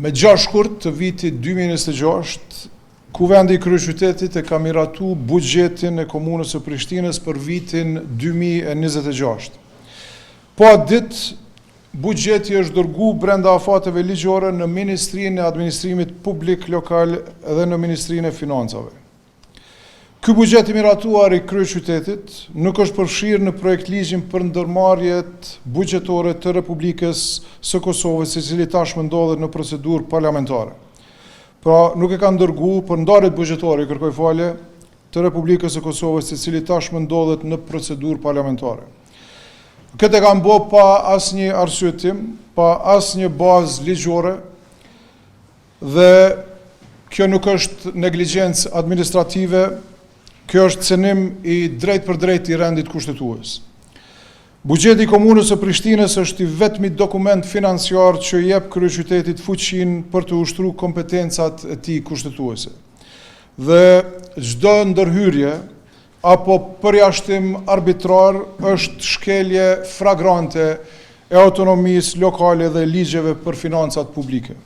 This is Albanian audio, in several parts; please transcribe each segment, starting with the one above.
Me 6 shkurt të vitit 2026, Kuvendi i Kryeqytetit e ka miratu buxhetin e komunës së Prishtinës për vitin 2026. Po atë ditë, buxheti është dërgu brenda afateve ligjore në Ministrinë e Administrimit Publik Lokal dhe në Ministrinë e Financave. Ky buxhet i miratuar i Kryeqytetit nuk është përfshirë në projekt ligjin për ndërmarrjet buxhetore të Republikës së Kosovës, i cili tashmë ndodhet në procedurë parlamentare. Pra, nuk e ka ndërgu për ndarjet buxhetore, kërkoj falje, të Republikës së Kosovës, i cili tashmë ndodhet në procedurë parlamentare. Këtë e kam bë pa asnjë arsyetim, pa asnjë bazë ligjore, dhe kjo nuk është negligjencë administrative, kjo është cënim i drejt për drejt i rendit kushtetues. Buxheti i komunës së Prishtinës është i vetmi dokument financiar që jep kryeqytetit fuqinë për të ushtruar kompetencat e tij kushtetuese. Dhe çdo ndërhyrje apo përjashtim arbitrar është shkelje flagrante e autonomisë lokale dhe ligjeve për financat publike.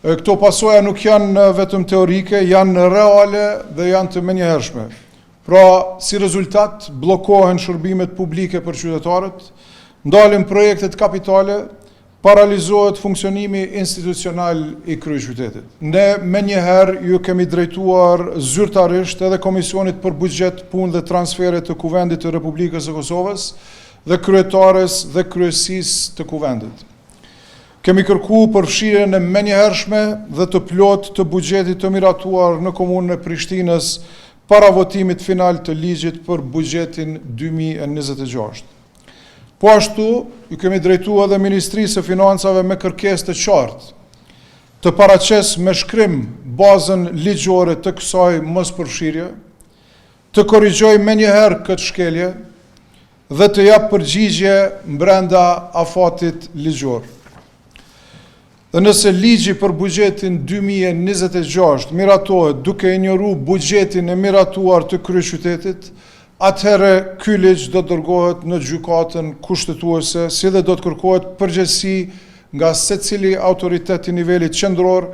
Këto pasoja nuk janë vetëm teorike, janë reale dhe janë të menjëhershme. Pra, si rezultat, bllokohen shërbimet publike për qytetarët, ndalen projektet kapitale, paralizohet funksionimi institucional i kryeqytetit. Ne menjëherë ju kemi drejtuar zyrtarisht edhe Komisionit për Buxhet, Punë dhe Transfere të Kuvendit të Republikës së Kosovës dhe kryetares dhe kryesisë të Kuvendit. Kemi kërku përfshirjen e menjëhershme dhe të plot të buxhetit të miratuar në komunën e Prishtinës para votimit final të ligjit për buxhetin 2026. Po ashtu, ju kemi drejtuar edhe Ministrisë së Financave me kërkesë të qartë, të paraqes me shkrim bazën ligjore të kësaj mospërfshirje, të korrigjoj menjëherë këtë shkelje dhe të jap përgjigje brenda afatit ligjor. Dhe nëse ligji për buxhetin 2026 miratohet duke injoruar buxhetin e miratuar të kryeqytetit, atëherë ky ligj do të dërgohet në gjykatën kushtetuese, si dhe do të kërkohet përgjegjësi nga secili autoritet i nivelit qendror